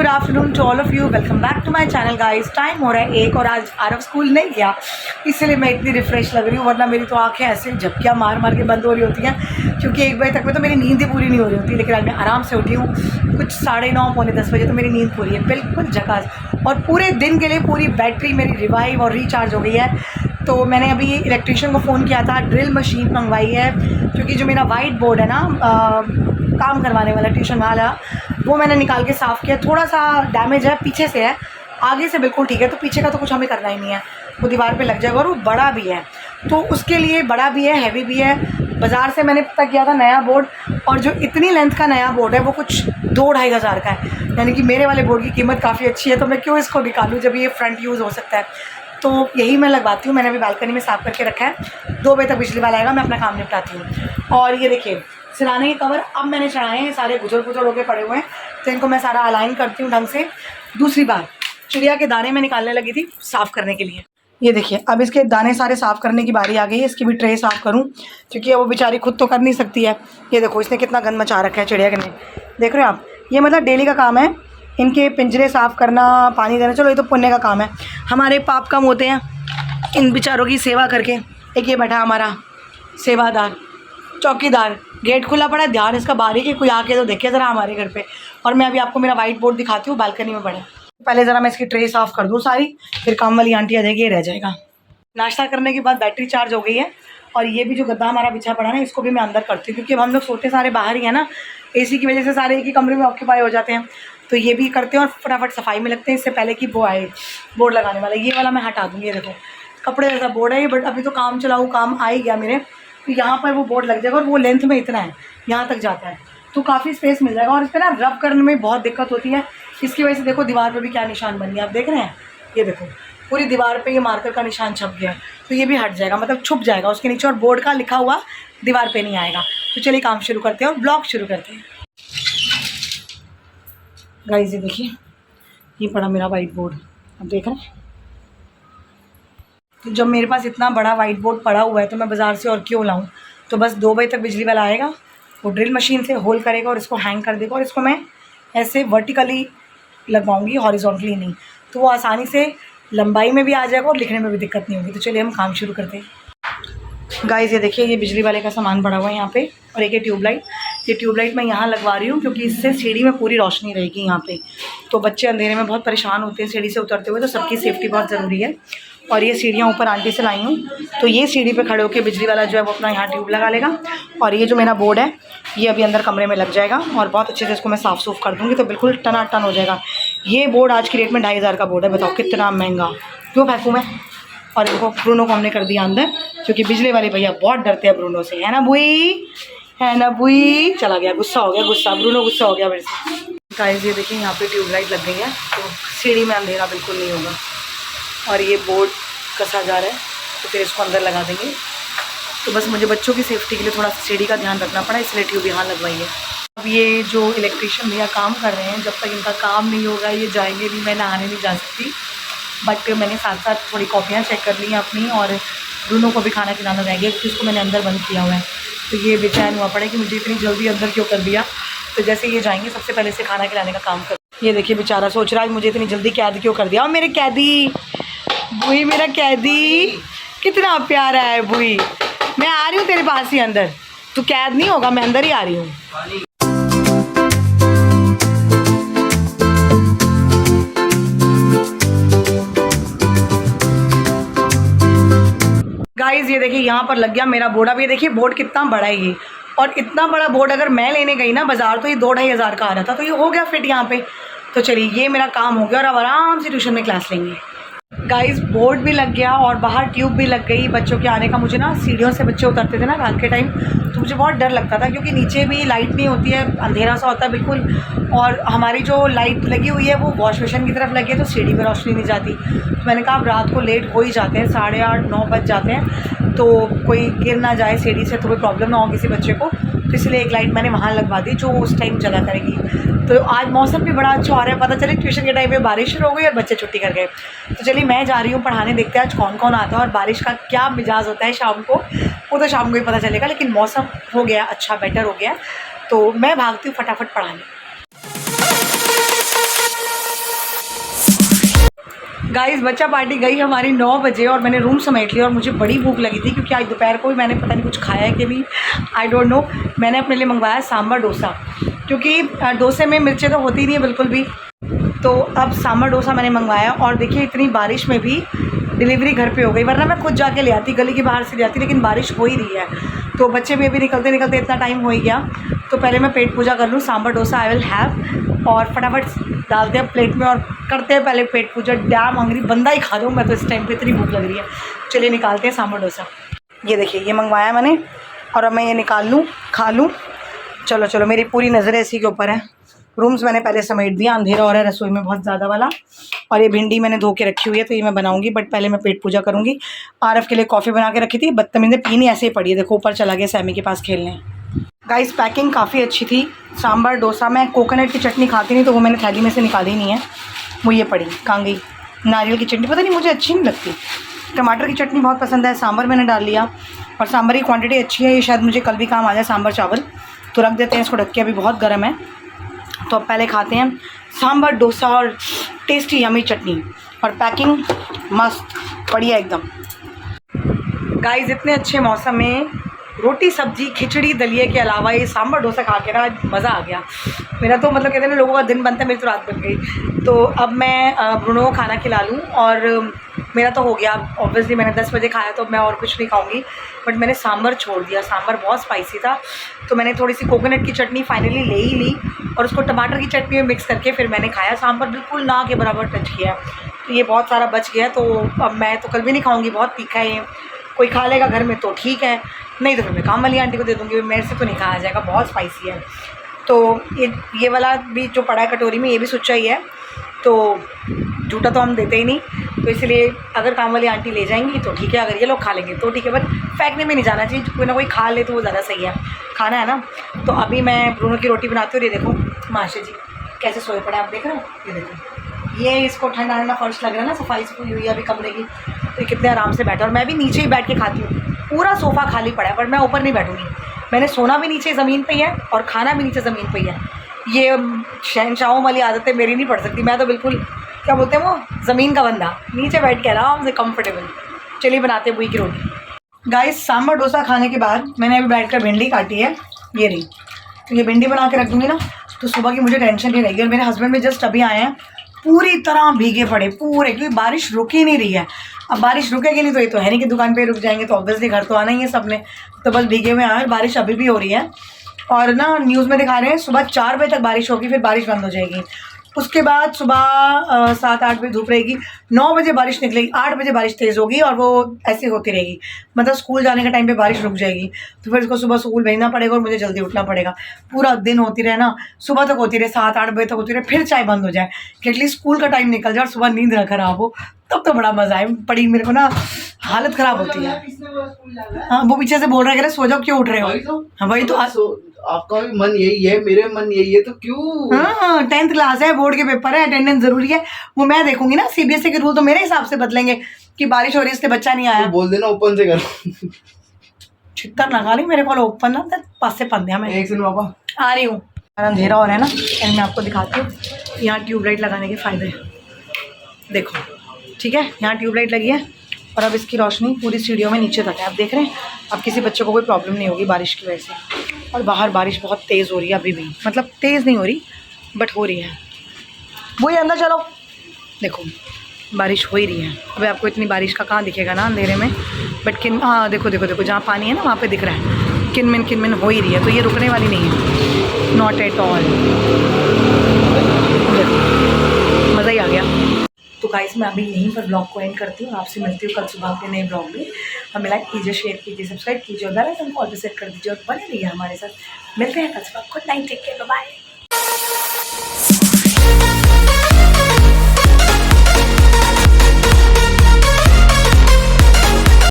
Good afternoon to all of you. Welcome back to my channel guys. Time हो रहा है 1 और आज आरव स्कूल नहीं गया, इसलिए मैं इतनी रिफ्रेश लग रही हूँ, वरना मेरी तो आंखें ऐसे झपकियाँ मार मार के बंद हो रही होती हैं, क्योंकि 1 बजे तक में तो मेरी नींद ही पूरी नहीं हो रही होती। लेकिन आज मैं आराम से उठी हूँ, कुछ 9:30 पौने 10 बजे तो मेरी नींद पूरी है, बिल्कुल झकास। और पूरे दिन के लिए पूरी बैटरी मेरी रिवाइव और रिचार्ज हो गई है। तो मैंने अभी इलेक्ट्रीशियन को फ़ोन किया था, ड्रिल मशीन मंगवाई है, क्योंकि जो मेरा वाइट बोर्ड है ना काम करवाने वाला ट्यूशन वाला, वो मैंने निकाल के साफ़ किया। थोड़ा सा डैमेज है, पीछे से है, आगे से बिल्कुल ठीक है। तो पीछे का तो कुछ हमें करना ही नहीं है, वो दीवार पे लग जाएगा। और वो बड़ा भी है, तो उसके लिए बड़ा भी है, हैवी भी है। बाज़ार से मैंने पता किया था नया बोर्ड, और जो इतनी लेंथ का नया बोर्ड है वो कुछ 2-2.5 हज़ार का है। यानी कि मेरे वाले बोर्ड की कीमत काफ़ी अच्छी है, तो मैं क्यों इसको निकालूँ जब ये फ्रंट यूज़ हो सकता है। तो यही मैं लगवाती हूँ। मैंने अभी बालकनी में साफ़ करके रखा है, 2 बजे तक बिजली वाला आएगा, मैं अपना काम निपटाती हूँ। और ये देखिए सिराने के कवर अब मैंने चढ़ाए हैं, सारे गुजर गुजर होकर पड़े हुए हैं, तो इनको मैं सारा अलाइन करती हूँ ढंग से। दूसरी बात, चिड़िया के दाने मैं निकालने लगी थी साफ़ करने के लिए। ये देखिए अब इसके दाने सारे साफ़ करने की बारी आ गई है। इसकी भी ट्रे साफ़ करूँ, क्योंकि वो बेचारी खुद तो कर नहीं सकती है। ये देखो इसने कितना गंद मचा रखा है चिड़िया के ने, देख रहे हो आप। ये मतलब डेली का काम है, इनके पिंजरे साफ़ करना, पानी देना। चलो ये तो पुण्य का काम है, हमारे पाप कम होते हैं इन बेचारों की सेवा करके। एक ये बैठा हमारा सेवादार चौकीदार, गेट खुला पड़ा है, ध्यान इसका बारीक है, कोई आके तो देखे ज़रा हमारे घर पे। और मैं अभी आपको मेरा वाइट बोर्ड दिखाती हूँ, बालकनी में पड़ा है। पहले ज़रा मैं इसकी ट्रे साफ़ कर दूँ सारी, फिर काम वाली आंटी आ जाएगी, ये रह जाएगा। नाश्ता करने के बाद बैटरी चार्ज हो गई है। और ये भी जो गद्दा हमारा बिछा पड़ा है ना, इसको भी मैं अंदर करती हूँ, क्योंकि अब हम लोग सोते सारे बाहर ही हैं ना, एसी की वजह से सारे एक ही कमरे में ऑक्यूपाई हो जाते हैं। तो ये भी करते हैं और फटाफट सफाई में लगते हैं, इससे पहले कि वो आए बोर्ड लगाने वाला। ये वाला मैं हटा दूँगी, ये देखो कपड़े जैसा बोर्ड है ये, बट अभी तो काम चलाऊ काम आ ही गया मेरे, तो यहाँ पर वो बोर्ड लग जाएगा। और वो लेंथ में इतना है, यहाँ तक जाता है, तो काफ़ी स्पेस मिल जाएगा। और इस पर ना रब करने में बहुत दिक्कत होती है, इसकी वजह से देखो दीवार पे भी क्या निशान बन गया, आप देख रहे हैं। ये देखो पूरी दीवार पे ये मार्कर का निशान छप गया, तो ये भी हट जाएगा, मतलब छुप जाएगा उसके नीचे, और बोर्ड का लिखा हुआ दीवार पे नहीं आएगा। तो चलिए काम शुरू करते हैं और ब्लॉग शुरू करते हैं। गाइस ये देखिए ये पड़ा मेरा वाइट बोर्ड, आप देख रहे हैं। तो जब मेरे पास इतना बड़ा वाइट बोर्ड पड़ा हुआ है, तो मैं बाज़ार से और क्यों लाऊं। तो बस 2 बजे तक बिजली वाला आएगा, वो ड्रिल मशीन से होल करेगा और इसको हैंग कर देगा, और इसको मैं ऐसे वर्टिकली लगवाऊंगी, हॉरिजॉन्टली नहीं। तो वो आसानी से लंबाई में भी आ जाएगा और लिखने में भी दिक्कत नहीं होगी। तो चलिए हम काम शुरू करते हैं। गाइस ये देखिए ये बिजली वाले का सामान पड़ा हुआ है यहाँ पे, और एक ये ट्यूबलाइट। ये ट्यूबलाइट मैं यहाँ लगवा रही हूँ, क्योंकि इससे सीढ़ी में पूरी रोशनी रहेगी यहाँ पे। तो बच्चे अंधेरे में बहुत परेशान होते हैं सीढ़ी से उतरते हुए, तो सबकी सेफ्टी बहुत ज़रूरी है। और ये सीढ़ियाँ ऊपर आंटी से लाई हूँ, तो ये सीढ़ी पे खड़े होकर बिजली वाला जो है वो अपना यहाँ ट्यूब लगा लेगा। और ये जो मेरा बोर्ड है ये अभी अंदर कमरे में लग जाएगा, और बहुत अच्छे से इसको मैं साफ़ सूफ़ कर दूँगी, तो बिल्कुल टनाटन हो जाएगा। ये बोर्ड आज की रेट में 2.5 हज़ार का बोर्ड है, बताओ कितना महंगा, क्यों फेंकूँ मैं। और इनको ब्रूनो को हमने कर दिया अंदर, क्योंकि बिजली वाले भैया बहुत डरते हैं ब्रूनो से, है ना बुई, है ना बुई। चला गया, गुस्सा हो गया, गुस्सा ब्रूनो गुस्सा हो गया मेरे से। गाइस ये देखिए यहाँ पे ट्यूबलाइट लग गई है, तो सीढ़ी में अंधेरा बिल्कुल नहीं होगा। और ये बोर्ड कसा जा रहा है, तो फिर इसको अंदर लगा देंगे। तो बस मुझे बच्चों की सेफ्टी के लिए थोड़ा सीढ़ी का ध्यान रखना पड़ा, इसलिए ट्यूब यहाँ लगवाई है। अब ये जो इलेक्ट्रीशियन भैया काम कर रहे हैं, जब तक इनका काम नहीं होगा ये जाएंगे नहीं, मैं नहाने नहीं जा सकती। बट मैंने साथ साथ थोड़ी कॉपियाँ चेक कर ली हैं अपनी, और ब्रूनो को भी खाना खिलाना रह गया, क्योंकि उसको मैंने अंदर बंद किया हुआ है। तो ये बेचैन हुआ पड़ा कि मुझे इतनी जल्दी अंदर क्यों कर दिया। तो जैसे ये जाएंगे सबसे पहले से खाना खिलाने का काम कर। ये देखिए बेचारा सोच रहा है मुझे इतनी जल्दी कैद क्यों कर दिया। और मेरे कैदी बुई, मेरा कैदी कितना प्यारा है बुई। मैं आ रही हूँ तेरे पास ही अंदर, तू कैद नहीं होगा, मैं अंदर ही आ रही हूँ। गाइस ये देखिए यहाँ पर लग गया मेरा बोर्ड। अब ये देखिए बोर्ड कितना बड़ा है ये, और इतना बड़ा बोर्ड अगर मैं लेने गई ना बाज़ार, तो ये 2-2.5 हज़ार का आ रहा था, तो ये हो गया फिट यहाँ पे। तो चलिए ये मेरा काम हो गया, और अब आराम से ट्यूशन में क्लास लेंगे। गाइस बोर्ड भी लग गया और बाहर ट्यूब भी लग गई बच्चों के आने का। मुझे ना सीढ़ियों से बच्चे उतरते थे ना रात के टाइम, तो मुझे बहुत डर लगता था, क्योंकि नीचे भी लाइट नहीं होती है, अंधेरा सा होता है बिल्कुल। और हमारी जो लाइट लगी हुई है वो वॉश बेसिन की तरफ लगी है, तो सीढ़ी में रोशनी नहीं जाती। तो मैंने कहा अब रात को लेट हो ही जाते हैं, 8:30-9 बज जाते हैं, तो कोई गिर ना जाए सीढ़ी से, तो कोई प्रॉब्लम ना हो किसी बच्चे को। तो इसलिए एक लाइट मैंने वहाँ लगवा दी, जो उस टाइम जला करेगी। तो आज मौसम भी बड़ा अच्छा हो रहा है, पता चले ट्यूशन के टाइम में बारिश शुरू हो गई और बच्चे छुट्टी कर गए। तो चलिए मैं जा रही हूँ पढ़ाने, देखते हैं आज कौन कौन आता है और बारिश का क्या मिजाज होता है शाम को, वो तो शाम को ही पता चलेगा। लेकिन मौसम हो गया अच्छा, बेटर हो गया, तो मैं भागती हूँ फटाफट पढ़ाने। गाइस बच्चा पार्टी गई हमारी 9 बजे और मैंने रूम समेट लिया और मुझे बड़ी भूख लगी थी क्योंकि आज दोपहर को भी मैंने पता नहीं कुछ खाया है कि नहीं, आई डोंट नो। मैंने अपने लिए मंगवाया सांभर डोसा, क्योंकि डोसे में मिर्चें तो होती नहीं है बिल्कुल भी। तो अब सांभर डोसा मैंने मंगवाया और देखिए इतनी बारिश में भी डिलीवरी घर पे हो गई, वरना मैं खुद जाके ले आती, गली के बाहर से ले आती, लेकिन बारिश हो ही रही है तो बच्चे भी अभी निकलते निकलते इतना टाइम हो ही गया। तो पहले मैं पेट पूजा कर लूँ, sambar dosa I will have, और फटाफट डालते हैं प्लेट में और करते हैं पहले पेट पूजा। डैम हंगरी बंदा ही खा दूँ मैं तो, इस टाइम पे इतनी भूख लग रही है। चलिए निकालते हैं सांभर डोसा। ये देखिए ये मंगवाया मैंने और अब मैं ये निकाल लूँ, खा लूँ। चलो चलो, मेरी पूरी नज़रें इसी के ऊपर है। रूम्स मैंने पहले समेट दिया, अंधेरा हो रहा है रसोई में बहुत ज़्यादा वाला। और ये भिंडी मैंने धो के रखी हुई है तो ये मैं बनाऊंगी, बट पहले मैं पेट पूजा करूंगी। आरफ के लिए कॉफ़ी बना के रखी थी, बदतमीज़ ने पीनी ऐसे ही पड़ी है, देखो ऊपर चला गया सैमी के पास खेलने। गाइस पैकिंग काफ़ी अच्छी थी। सांभर डोसा, मैं कोकोनट की चटनी खाती नहीं तो वो मैंने थैली में से निकाली नहीं है, वो ये पड़ी कहाँ गई। नारियल की चटनी पता नहीं मुझे अच्छी नहीं लगती, टमाटर की चटनी बहुत पसंद है। सांभर मैंने डाल लिया और सांभर की क्वांटिटी अच्छी है, ये शायद मुझे कल भी काम आ जाए सांभर चावल। तो रख देते हैं इसको ढक के, अभी बहुत गर्म है। तो अब पहले खाते हैं सांभर डोसा और टेस्टी यमी चटनी, और पैकिंग मस्त बढ़िया एकदम। गाइस इतने अच्छे मौसम में रोटी सब्जी खिचड़ी दलिए के अलावा ये सांभर डोसा खा के ना मज़ा आ गया मेरा। तो मतलब कहते हैं ना लोगों का दिन बनता है, मेरी तो रात बन गई। तो अब मैं ब्रुनो को खाना खिला लूँ और मेरा तो हो गया। ऑब्वियसली मैंने 10 बजे खाया तो मैं और कुछ नहीं खाऊंगी, बट मैंने सांभर छोड़ दिया। सांभर बहुत स्पाइसी था तो मैंने थोड़ी सी कोकोनट की चटनी फाइनली ले ही ली और उसको टमाटर की चटनी में मिक्स करके फिर मैंने खाया। सांभर बिल्कुल ना के बराबर टच किया, तो ये बहुत सारा बच गया। तो अब मैं तो कल भी नहीं खाऊँगी, बहुत तीखा है ये। कोई खा लेगा घर में तो ठीक है, नहीं तो फिर मैं काम वाली आंटी को दे दूँगी, मेरे से तो नहीं खाया जाएगा, बहुत स्पाइसी है। तो ये वाला भी जो पड़ा है कटोरी में, ये भी सुच्चा ही है, तो झूठा तो हम देते ही नहीं। तो इसलिए अगर काम वाली आंटी ले जाएंगी तो ठीक है, अगर ये लोग खा लेंगे तो ठीक है, बट फेंकने में नहीं जाना चाहिए। कोई ना कोई खा ले तो वो ज़्यादा सही है, खाना है ना। तो अभी मैं ब्रुनो की रोटी बनाती हूँ। ये देखो माशे जी कैसे सोए पड़े, आप देख रहे हो। ये देखो ये इसको ठंडा ठंडा फर्श लग रहा है ना, सफाई हुई हुई है अभी कमरे की, तो कितने आराम से बैठा। और मैं भी नीचे ही बैठ के खाती हूँ, पूरा सोफ़ा खाली पड़ा है, पर मैं ऊपर नहीं बैठूँगी। मैंने सोना भी नीचे ज़मीन पे ही है और खाना भी नीचे ज़मीन पे ही है। ये शहनशाहों वाली आदतें मेरी नहीं पड़ सकती, मैं तो बिल्कुल क्या बोलते हैं वो, ज़मीन का बंदा, नीचे बैठ के आराम से कंफर्टेबल। चलिए बनाते हैं बुई की रोटी। गाइस सांभर डोसा खाने के बाद मैंने अभी बैठकर भिंडी काटी है, ये रही। तो ये भिंडी बना के रख दूँगी ना तो सुबह की मुझे टेंशन नहीं रहेगी। और मेरे हस्बैंड भी जस्ट अभी आए हैं, पूरी तरह भीगे पड़े पूरे, क्योंकि बारिश रुक ही नहीं रही है। अब बारिश रुकेगी नहीं तो ये तो है नहीं कि दुकान पे रुक जाएंगे, तो ऑब्वियसली घर तो आना ही है सबने। तो बस भीगे हुए आए, बारिश अभी भी हो रही है। और ना न्यूज़ में दिखा रहे हैं सुबह 4 बजे तक बारिश होगी, फिर बारिश बंद हो जाएगी। उसके बाद सुबह 7-8 बजे धूप रहेगी, 9 बजे बारिश निकलेगी, 8 बजे बारिश तेज़ होगी और वो ऐसे होती रहेगी। मतलब स्कूल जाने के टाइम पे बारिश रुक जाएगी तो फिर इसको सुबह स्कूल भेजना पड़ेगा और मुझे जल्दी उठना पड़ेगा। पूरा दिन होती रहे ना, सुबह तक होती रहे, 7-8 बजे तक होती रहे, फिर चाहे बंद हो जाए कि एटलीस्ट स्कूल का टाइम निकल जाए और सुबह नींद ना खराब हो, तब तो बड़ा मज़ा आए। पड़ी मेरे को ना हालत ख़राब होती है। हाँ वो पीछे से बोल रहा है, सो जाओ क्यों उठ रहे हो। हाँ वही तो आपका भी मन यही है, मेरे मन यही है, तो क्यों। हाँ 10th क्लास है, बोर्ड के पेपर है, अटेंडेंस जरूरी है, वो मैं देखूंगी ना। सीबीएसई के रूल तो मेरे हिसाब से बदलेंगे कि बारिश हो रही है इसलिए बच्चा नहीं आया। तो बोल देना ओपन से करो। छित्तर लगा ली मेरे को ओपन ना, पास से पंद्या मैं एक सेकंड पापा आ रही हूँ। अंधेरा हो रहा है ना, एंड मैं आपको दिखाती हूँ यहाँ ट्यूबलाइट लगाने के फ़ायदे। देखो ठीक है, यहाँ ट्यूबलाइट लगी है और अब इसकी रोशनी पूरी सीढ़ियों में नीचे तक है, आप देख रहे हैं। अब किसी बच्चे को कोई प्रॉब्लम नहीं होगी बारिश की वजह से। और बाहर बारिश बहुत तेज़ हो रही है अभी भी, मतलब तेज़ नहीं हो रही बट हो रही है। वही अंदर चलो, देखो बारिश हो ही रही है। अभी आपको इतनी बारिश का कहाँ दिखेगा ना अंधेरे में, बट हाँ देखो देखो देखो, जहाँ पानी है ना वहाँ पे दिख रहा है, किनमिन हो ही रही है। तो ये रुकने वाली नहीं है, नॉट एट ऑल। मज़ा ही आ गया। तो गाइस मैं अभी यहीं पर ब्लॉग को एंड करती हूँ, आपसे मिलती हूँ कल सुबह के नए ब्लॉग में। हमें लाइक कीजिए, शेयर कीजिए, सब्सक्राइब कीजिए और बेल आइकन को ऑल पे सेट कर दीजिए और बने रहिए हमारे साथ। मिलते हैं कल सुबह। Good night, take care, bye.